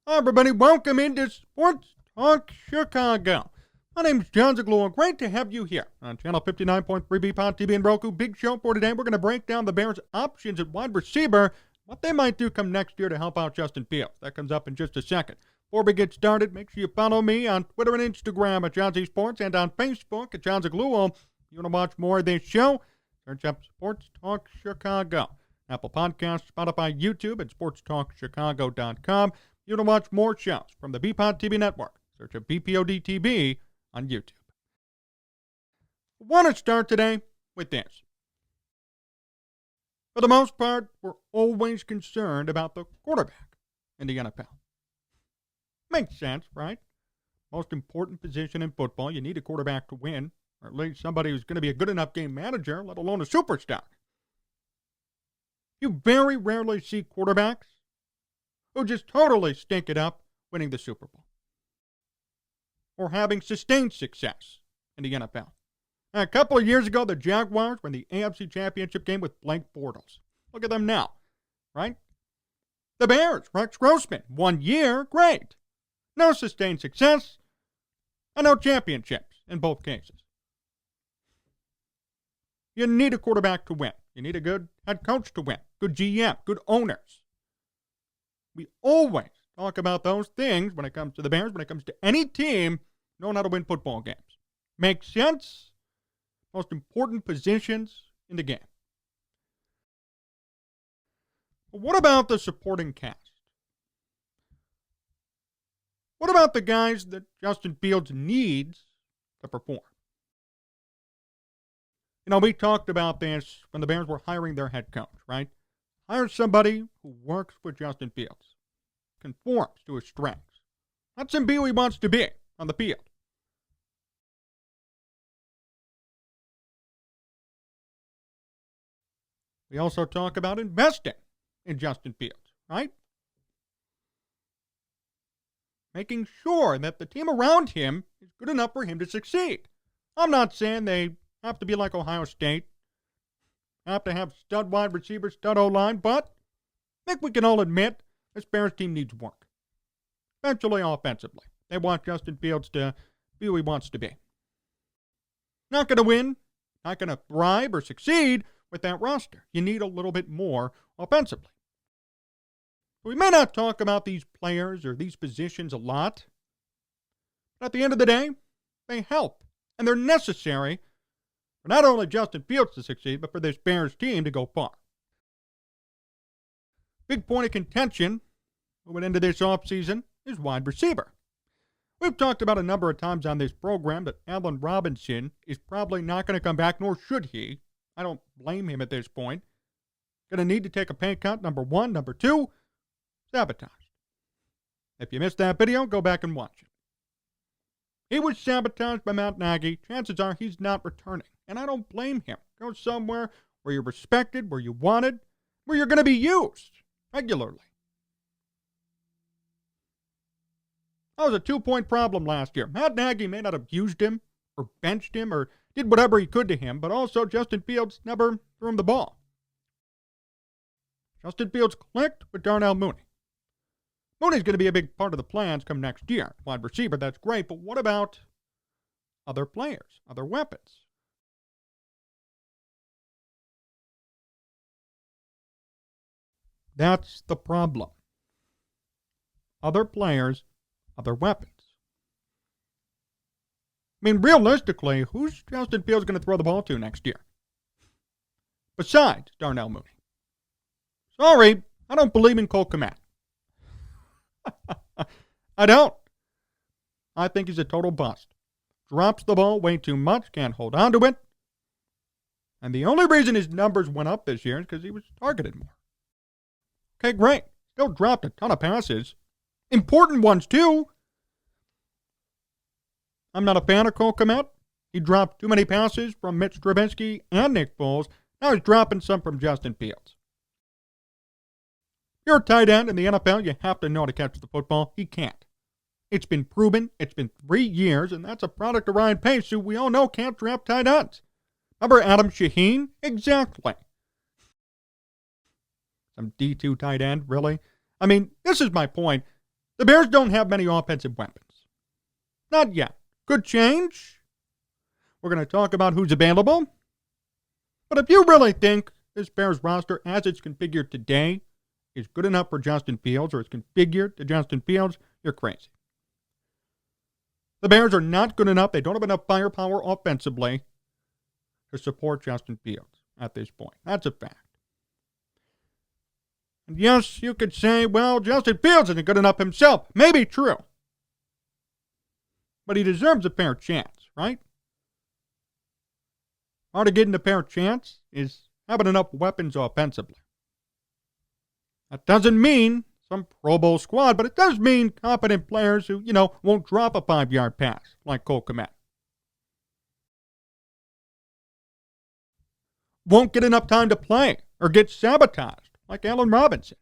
Hi, everybody. Welcome into Sports Talk Chicago. My name is Jon Zaghloul. Great to have you here on Channel 59.3 BPOD TV and Roku. Big show for today. We're going to break down the Bears' options at wide receiver, what they might do come next year to help out Justin Fields. That comes up in just a second. Before we get started, make sure you follow me on Twitter and Instagram at Jon Z Sports and on Facebook at Jon Zaghloul. If you want to watch more of this show, search up Sports Talk Chicago. Apple Podcasts, Spotify, YouTube, and sportstalkchicago.com. You want to watch more shows from the BPOD TV network. Search up BPOD TV on YouTube. I want to start today with this. For the most part, we're always concerned about the quarterback in the NFL. Makes sense, right? Most important position in football, you need a quarterback to win, or at least somebody who's going to be a good enough game manager, let alone a superstar. You very rarely see quarterbacks who just totally stink it up winning the Super Bowl or having sustained success in the NFL. A couple of years ago, the Jaguars were in the AFC Championship game with Blake Bortles. Look at them now, right? The Bears, Rex Grossman, 1 year, great. No sustained success and no championships in both cases. You need a quarterback to win. You need a good head coach to win, good GM, good owners. We always talk about those things when it comes to the Bears, when it comes to any team knowing how to win football games. Makes sense. Most important positions in the game. But what about the supporting cast? What about the guys that Justin Fields needs to perform? You know, we talked about this when the Bears were hiring their head coach, right? Hire somebody who works with Justin Fields, conforms to his strengths. Lets him be who he wants to be on the field. We also talk about investing in Justin Fields, right? Making sure that the team around him is good enough for him to succeed. I'm not saying they have to be like Ohio State, have to have stud wide receivers, stud O-line, but I think we can all admit this Bears team needs work. Especially offensively. They want Justin Fields to be who he wants to be. Not going to win, not going to thrive or succeed with that roster. You need a little bit more offensively. We may not talk about these players or these positions a lot, but at the end of the day, they help, and they're necessary for not only Justin Fields to succeed, but for this Bears team to go far. Big point of contention moving into this offseason is wide receiver. We've talked about a number of times on this program that Allen Robinson is probably not going to come back, nor should he. I don't blame him at this point. Going to need to take a pay cut, number one. Number two, sabotaged. If you missed that video, go back and watch it. He was sabotaged by Matt Nagy. Chances are he's not returning. And I don't blame him. Go somewhere where you're respected, where you wanted, where you're going to be used regularly. That was a 2-point problem last year. Matt Nagy may not have used him or benched him or did whatever he could to him, but also Justin Fields never threw him the ball. Justin Fields clicked with Darnell Mooney. Mooney's going to be a big part of the plans come next year. Wide receiver, that's great, but what about other players, other weapons? That's the problem. Other players, other weapons. I mean, realistically, who's Justin Fields going to throw the ball to next year? Besides Darnell Mooney. Sorry, I don't believe in Cole Kmet. I don't. I think he's a total bust. Drops the ball way too much, can't hold on to it. And the only reason his numbers went up this year is because he was targeted more. Okay, great. Still dropped a ton of passes. Important ones, too. I'm not a fan of Cole Kmet. He dropped too many passes from Mitch Trubisky and Nick Foles. Now he's dropping some from Justin Fields. You're a tight end in the NFL, you have to know how to catch the football. He can't. It's been proven. It's been 3 years, and that's a product of Ryan Pace, who we all know can't draft tight ends. Remember Adam Shaheen? Exactly. Some D2 tight end, really? I mean, this is my point. The Bears don't have many offensive weapons. Not yet. Could change. We're going to talk about who's available. But if you really think this Bears roster, as it's configured today, is good enough for Justin Fields, or is configured to Justin Fields, you're crazy. The Bears are not good enough. They don't have enough firepower offensively to support Justin Fields at this point. That's a fact. And yes, you could say, well, Justin Fields isn't good enough himself. Maybe true. But he deserves a fair chance, right? Part of getting a fair chance is having enough weapons offensively. That doesn't mean some Pro Bowl squad, but it does mean competent players who, won't drop a 5-yard pass like Cole Kmet. Won't get enough time to play or get sabotaged like Allen Robinson.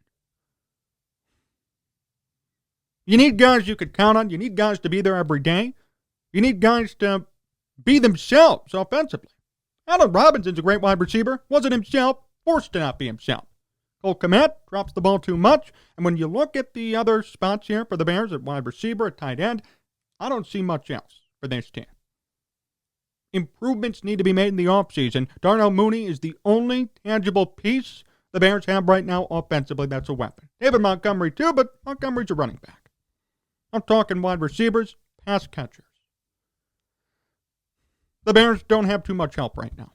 You need guys you could count on. You need guys to be there every day. You need guys to be themselves offensively. Allen Robinson's a great wide receiver. Wasn't himself, forced to not be himself. Cole Kmet drops the ball too much. And when you look at the other spots here for the Bears at wide receiver, at tight end, I don't see much else for this team. Improvements need to be made in the offseason. Darnell Mooney is the only tangible piece the Bears have right now offensively that's a weapon. David Montgomery too, but Montgomery's a running back. I'm talking wide receivers, pass catchers. The Bears don't have too much help right now.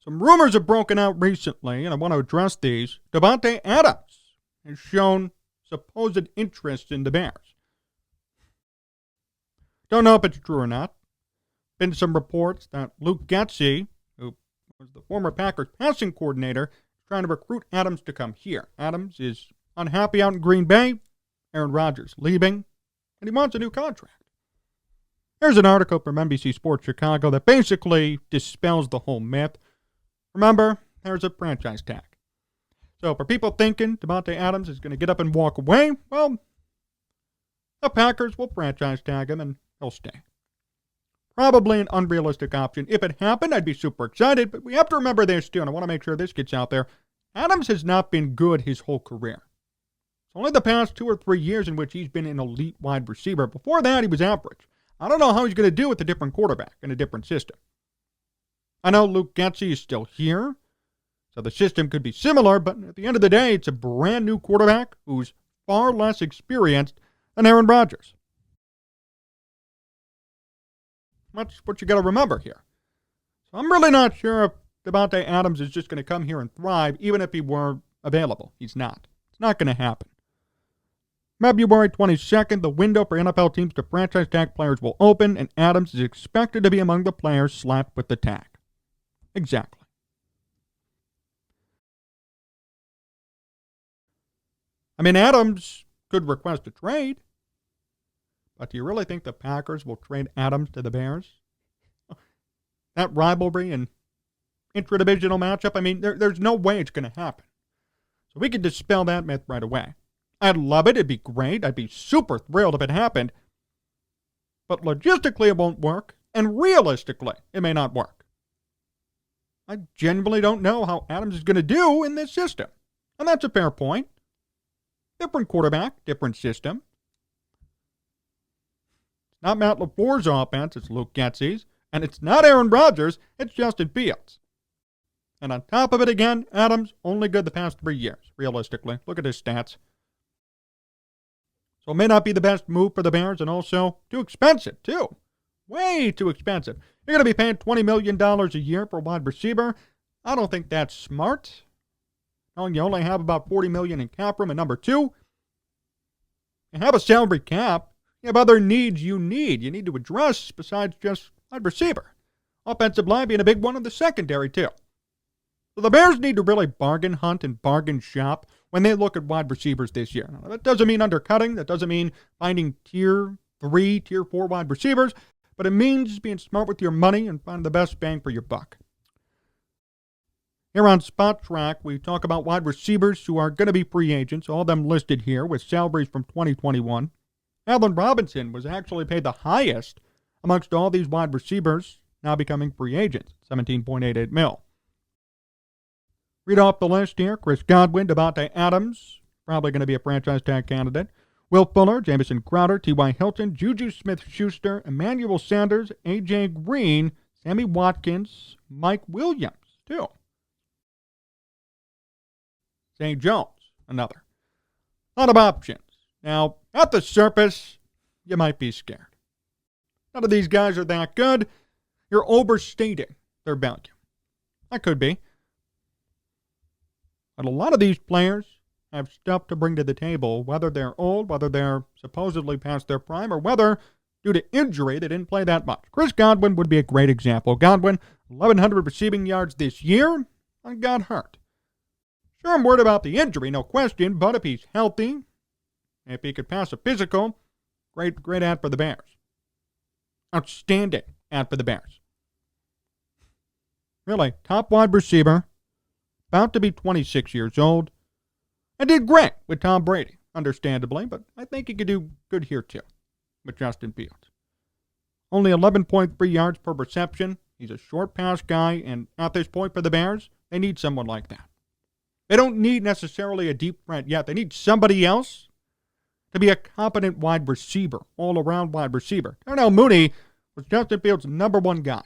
Some rumors have broken out recently, and I want to address these. Davante Adams has shown supposed interest in the Bears. Don't know if it's true or not. Been some reports that Luke Getsy, who was the former Packers passing coordinator, is trying to recruit Adams to come here. Adams is unhappy out in Green Bay. Aaron Rodgers leaving, and he wants a new contract. Here's an article from NBC Sports Chicago that basically dispels the whole myth. Remember, there's a franchise tag. So for people thinking Davante Adams is going to get up and walk away, well, the Packers will franchise tag him and he'll stay. Probably an unrealistic option. If it happened, I'd be super excited, but we have to remember this too, and I want to make sure this gets out there. Adams has not been good his whole career. It's only the past 2 or 3 years in which he's been an elite wide receiver. Before that, he was average. I don't know how he's going to do with a different quarterback in a different system. I know Luke Getsy is still here, so the system could be similar, but at the end of the day, it's a brand new quarterback who's far less experienced than Aaron Rodgers. That's what you got to remember here. So I'm really not sure if Davante Adams is just going to come here and thrive, even if he were available. He's not. It's not going to happen. February 22nd, the window for NFL teams to franchise tag players will open, and Adams is expected to be among the players slapped with the tag. Exactly. I mean, Adams could request a trade, but do you really think the Packers will trade Adams to the Bears? That rivalry and intra-divisional matchup, I mean, there's no way it's going to happen. So we can dispel that myth right away. I'd love it. It'd be great. I'd be super thrilled if it happened. But logistically, it won't work. And realistically, it may not work. I genuinely don't know how Adams is going to do in this system. And that's a fair point. Different quarterback, different system. It's not Matt LaFleur's offense, it's Luke Getsy's. And it's not Aaron Rodgers, it's Justin Fields. And on top of it again, Adams only good the past 3 years, realistically. Look at his stats. So it may not be the best move for the Bears, and also too expensive, too. Way too expensive. You're going to be paying $20 million a year for a wide receiver. I don't think that's smart. You only have about $40 million in cap room, and number two, you have a salary cap. You have other needs you need to address besides just wide receiver. Offensive line being a big one, and the secondary, too. So the Bears need to really bargain hunt and bargain shop when they look at wide receivers this year. Now, that doesn't mean undercutting. That doesn't mean finding tier 3, tier 4 wide receivers. But it means being smart with your money and finding the best bang for your buck. Here on Spot Track, we talk about wide receivers who are going to be free agents, all of them listed here with salaries from 2021. Allen Robinson was actually paid the highest amongst all these wide receivers now becoming free agents, $17.88 million. Read off the list here. Chris Godwin, Davante Adams, probably going to be a franchise tag candidate. Will Fuller, Jamison Crowder, T.Y. Hilton, Juju Smith-Schuster, Emmanuel Sanders, A.J. Green, Sammy Watkins, Mike Williams, too. St. Jones, another. A lot of options. Now, at the surface, you might be scared. None of these guys are that good. You're overstating their value. That could be. But a lot of these players have stuff to bring to the table, whether they're old, whether they're supposedly past their prime, or whether, due to injury, they didn't play that much. Chris Godwin would be a great example. Godwin, 1,100 receiving yards this year, and got hurt. Sure, I'm worried about the injury, no question, but if he's healthy, if he could pass a physical, great ad for the Bears. Outstanding ad for the Bears. Really, top wide receiver, about to be 26 years old, and did great with Tom Brady, understandably, but I think he could do good here too, with Justin Fields. Only 11.3 yards per reception. He's a short pass guy, and at this point for the Bears, they need someone like that. They don't need necessarily a deep threat yet. They need somebody else to be a competent wide receiver, all-around wide receiver. Darnell Mooney was Justin Fields' number one guy.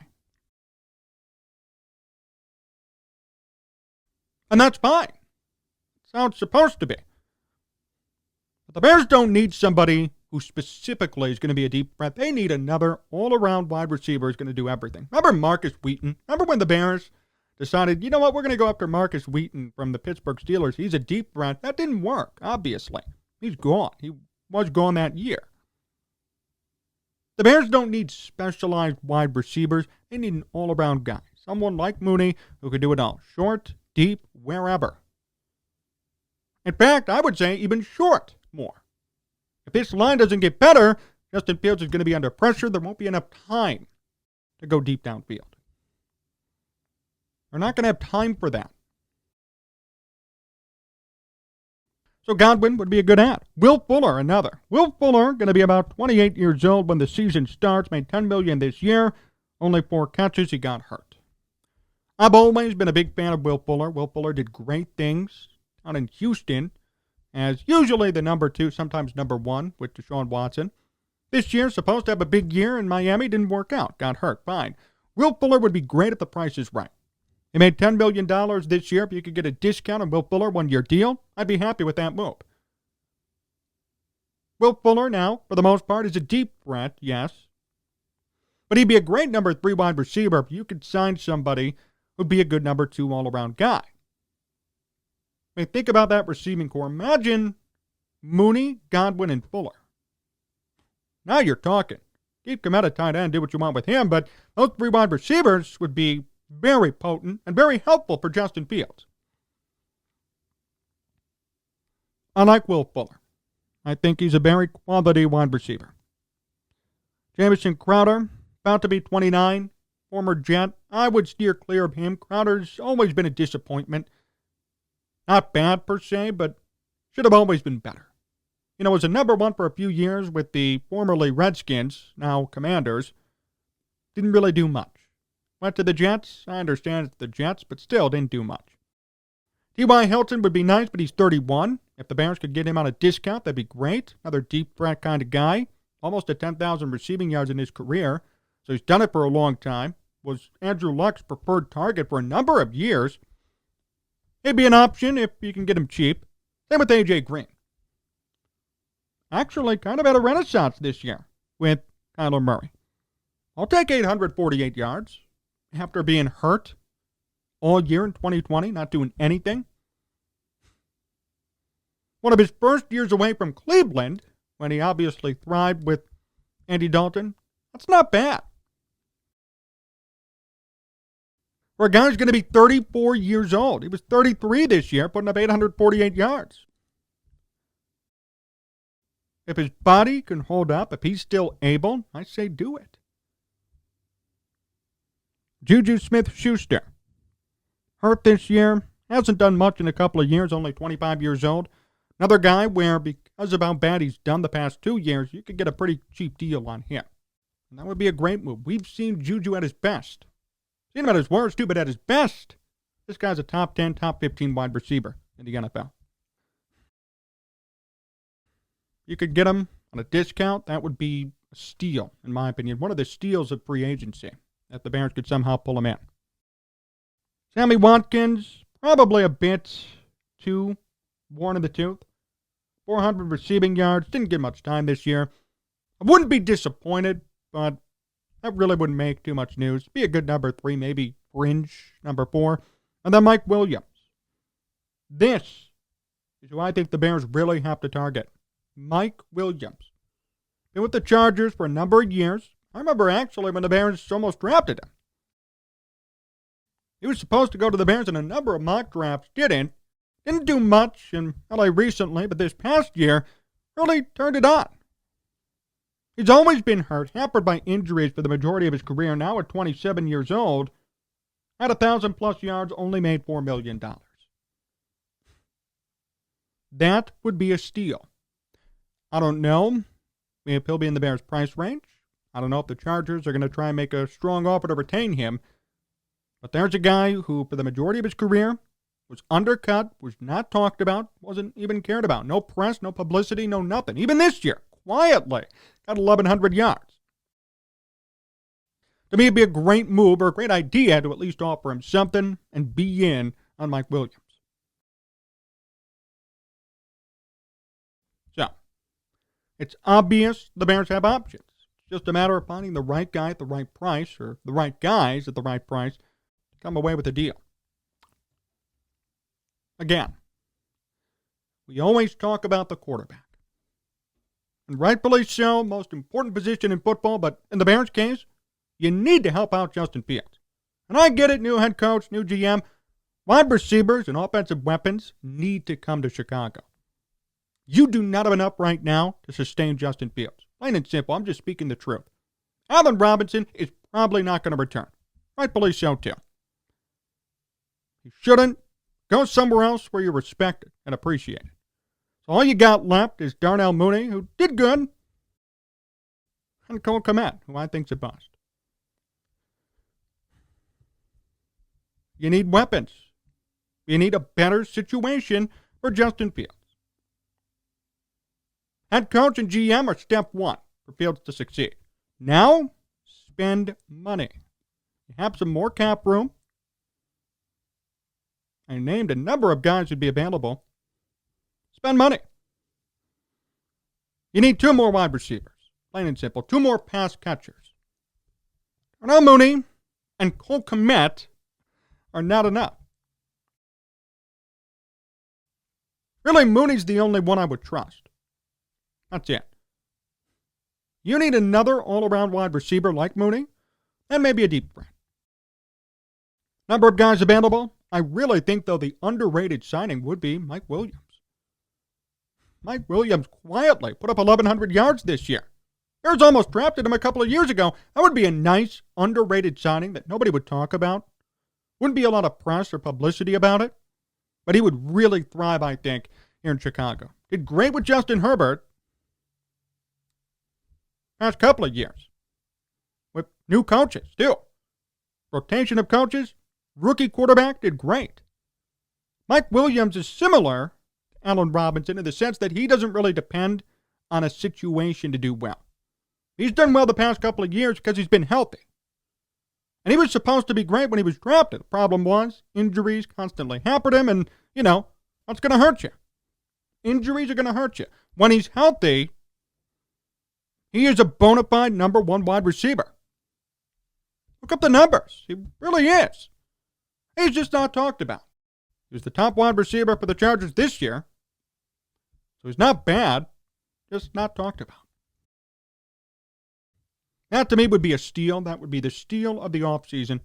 And that's fine. That's how it's supposed to be. But the Bears don't need somebody who specifically is going to be a deep threat. They need another all-around wide receiver who's going to do everything. Remember Marcus Wheaton? Remember when the Bears decided, you know what, we're going to go after Marcus Wheaton from the Pittsburgh Steelers. He's a deep threat. That didn't work, obviously. He's gone. He was gone that year. The Bears don't need specialized wide receivers. They need an all-around guy. Someone like Mooney who could do it all. Short, deep, wherever. In fact, I would say even short more. If this line doesn't get better, Justin Fields is going to be under pressure. There won't be enough time to go deep downfield. We're not going to have time for that. So Godwin would be a good ad. Will Fuller, another. Will Fuller, going to be about 28 years old when the season starts, made $10 million this year. Only 4 catches, he got hurt. I've always been a big fan of Will Fuller. Will Fuller did great things out in Houston as usually the number 2, sometimes number 1 with Deshaun Watson. This year, supposed to have a big year in Miami, didn't work out. Got hurt, fine. Will Fuller would be great if the price is right. He made $10 million this year. If you could get a discount on Will Fuller, 1-year deal, I'd be happy with that move. Will Fuller now, for the most part, is a deep threat, yes. But he'd be a great number 3 wide receiver if you could sign somebody who'd be a good number 2 all-around guy. I mean, think about that receiving core. Imagine Mooney, Godwin, and Fuller. Now you're talking. Keep him at a tight end, do what you want with him, but those 3 wide receivers would be very potent and very helpful for Justin Fields. I like Will Fuller. I think he's a very quality wide receiver. Jamison Crowder, about to be 29, former Jet. I would steer clear of him. Crowder's always been a disappointment. Not bad per se, but should have always been better. You know, was a number 1 for a few years with the formerly Redskins, now Commanders. Didn't really do much. Went to the Jets. I understand it's the Jets, but still didn't do much. T.Y. Hilton would be nice, but he's 31. If the Bears could get him on a discount, that'd be great. Another deep threat kind of guy. Almost at 10,000 receiving yards in his career. So he's done it for a long time. Was Andrew Luck's preferred target for a number of years. He'd be an option if you can get him cheap. Same with A.J. Green. Actually, kind of had a renaissance this year with Kyler Murray. I'll take 848 yards. After being hurt all year in 2020, not doing anything. One of his first years away from Cleveland, when he obviously thrived with Andy Dalton, that's not bad. For a guy who's going to be 34 years old. He was 33 this year, putting up 848 yards. If his body can hold up, if he's still able, I say do it. Juju Smith-Schuster. Hurt this year. Hasn't done much in a couple of years, only 25 years old. Another guy where, because of how bad he's done the past 2 years, you could get a pretty cheap deal on him. And that would be a great move. We've seen Juju at his best. Seen him at his worst, too, but at his best. This guy's a top 10, top 15 wide receiver in the NFL. You could get him on a discount. That would be a steal, in my opinion. One of the steals of free agency, if the Bears could somehow pull him in. Sammy Watkins, probably a bit too worn in the tooth. 400 receiving yards. Didn't get much time this year. I wouldn't be disappointed, but that really wouldn't make too much news. Be a good number 3, maybe fringe number 4. And then Mike Williams. This is who I think the Bears really have to target. Mike Williams. Been with the Chargers for a number of years. I remember actually when the Bears almost drafted him. He was supposed to go to the Bears in a number of mock drafts. Didn't do much in LA recently, but this past year really turned it on. He's always been hurt, hampered by injuries for the majority of his career. Now at 27 years old, had 1,000+ yards, only made $4 million. That would be a steal. I don't know if he'll be in the Bears' price range. I don't know if the Chargers are going to try and make a strong offer to retain him. But there's a guy who, for the majority of his career, was undercut, was not talked about, wasn't even cared about. No press, no publicity, no nothing. Even this year, quietly, got 1,100 yards. To me, it'd be a great move or a great idea to at least offer him something and be in on Mike Williams. So, it's obvious the Bears have options. It's just a matter of finding the right guy at the right price, or the right guys at the right price, to come away with a deal. Again, we always talk about the quarterback. And rightfully so, most important position in football, but in the Bears' case, you need to help out Justin Fields. And I get it, new head coach, new GM. Wide receivers and offensive weapons need to come to Chicago. You do not have enough right now to sustain Justin Fields. Plain and simple, I'm just speaking the truth. Allen Robinson is probably not going to return. Rightfully so, too. He shouldn't. Go somewhere else where you're respected and appreciated. So all you got left is Darnell Mooney, who did good, and Cole Kmet, who I think's a bust. You need weapons. You need a better situation for Justin Fields. Head coach and GM are step 1 for Fields to succeed. Now, spend money. You have some more cap room. I named a number of guys who'd be available. Spend money. You need 2 more wide receivers. Plain and simple. 2 more pass catchers. Darnell Mooney and Cole Kmet are not enough. Really, Mooney's the only one I would trust. That's it. You need another all-around wide receiver like Mooney, and maybe a deep threat. Number of guys available. I really think, though, the underrated signing would be Mike Williams. Mike Williams quietly put up 1,100 yards this year. Bears almost drafted him a couple of years ago. That would be a nice, underrated signing that nobody would talk about. Wouldn't be a lot of press or publicity about it. But he would really thrive, I think, here in Chicago. Did great with Justin Herbert past couple of years. With new coaches, too. Rotation of coaches. Rookie quarterback did great. Mike Williams is similar to Allen Robinson in the sense that he doesn't really depend on a situation to do well. He's done well the past couple of years because he's been healthy. And he was supposed to be great when he was drafted. The problem was injuries constantly hampered him, and, that's going to hurt you. Injuries are going to hurt you. When he's healthy, he is a bona fide number 1 wide receiver. Look up the numbers. He really is. He's just not talked about. He was the top wide receiver for the Chargers this year. So he's not bad, just not talked about. That, to me, would be a steal. That would be the steal of the offseason.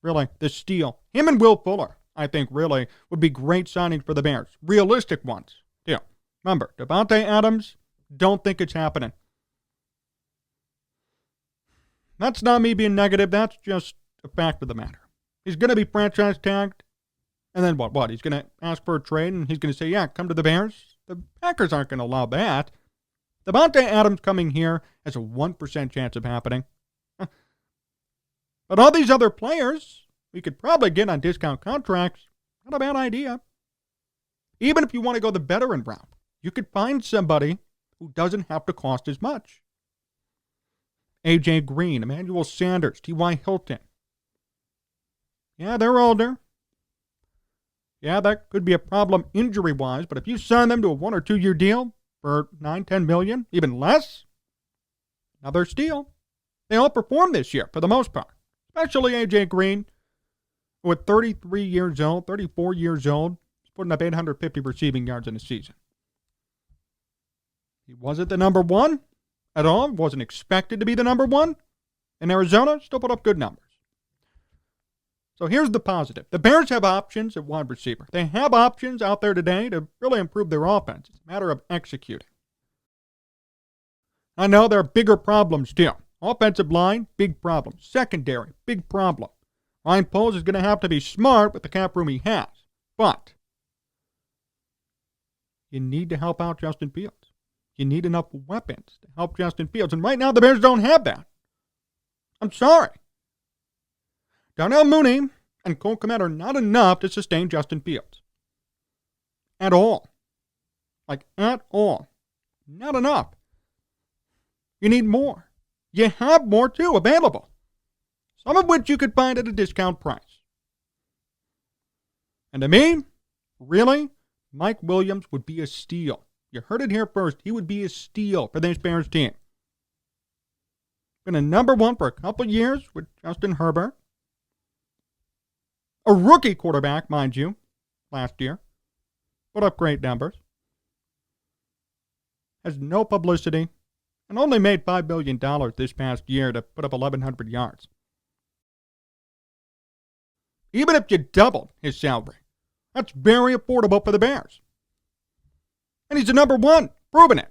Really, the steal. Him and Will Fuller, I think, really would be great signings for the Bears. Realistic ones, too. Remember, Davante Adams, don't think it's happening. That's not me being negative. That's just a fact of the matter. He's going to be franchise tagged. And then what? He's going to ask for a trade, and he's going to say, yeah, come to the Bears. The Packers aren't going to allow that. Davante Adams coming here has a 1% chance of happening. But all these other players, we could probably get on discount contracts. Not a bad idea. Even if you want to go the veteran route, you could find somebody who doesn't have to cost as much. A.J. Green, Emmanuel Sanders, T.Y. Hilton. Yeah, they're older. Yeah, that could be a problem injury-wise, but if you sign them to a 1 or 2 year deal for $9-10 million, even less, another steal. They all performed this year for the most part, especially A.J. Green, who at 33 years old, 34 years old, is putting up 850 receiving yards in a season. He wasn't the number one at all, wasn't expected to be the number one. In Arizona, still put up good numbers. So here's the positive. The Bears have options at wide receiver. They have options out there today to really improve their offense. It's a matter of executing. I know there are bigger problems too. Offensive line, big problem. Secondary, big problem. Ryan Poles is going to have to be smart with the cap room he has. But you need to help out Justin Fields. You need enough weapons to help Justin Fields. And right now the Bears don't have that. I'm sorry. Darnell Mooney and Cole Kmet are not enough to sustain Justin Fields. At all. Like, at all. Not enough. You need more. You have more, too, available. Some of which you could find at a discount price. And to me, really, Mike Williams would be a steal. You heard it here first. He would be a steal for this Bears team. Been a number one for a couple years with Justin Herbert. A rookie quarterback, mind you, last year. Put up great numbers. Has no publicity. And only made $5 billion this past year to put up 1,100 yards. Even if you doubled his salary, that's very affordable for the Bears. And he's the number one, proving it.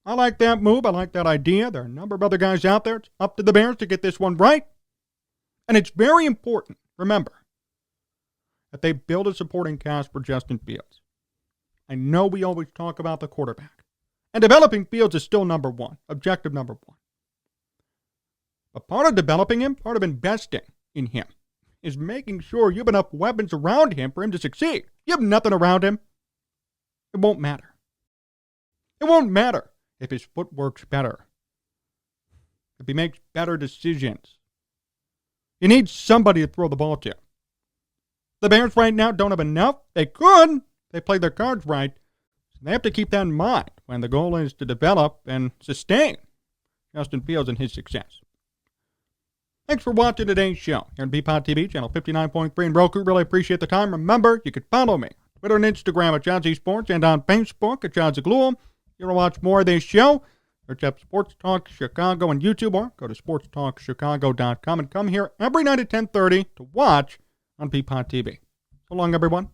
I like that move. I like that idea. There are a number of other guys out there. It's up to the Bears to get this one right. And it's very important, remember, that they build a supporting cast for Justin Fields. I know we always talk about the quarterback. And developing Fields is still number one, objective number one. But part of developing him, part of investing in him, is making sure you have enough weapons around him for him to succeed. You have nothing around him, it won't matter. It won't matter if his footwork's better, if he makes better decisions. You need somebody to throw the ball to. The Bears right now don't have enough. They could. They play their cards right. So they have to keep that in mind when the goal is to develop and sustain Justin Fields and his success. Thanks for watching today's show here on BPOD TV, channel 59.3 in Roku. Really appreciate the time. Remember, you can follow me on Twitter and Instagram at Jon Z Sports and on Facebook at Jon Zaghloul. If you want to watch more of this show, search up Sports Talk Chicago on YouTube or go to sportstalkchicago.com and come here every night at 10:30 to watch on BPOD TV. So long, everyone.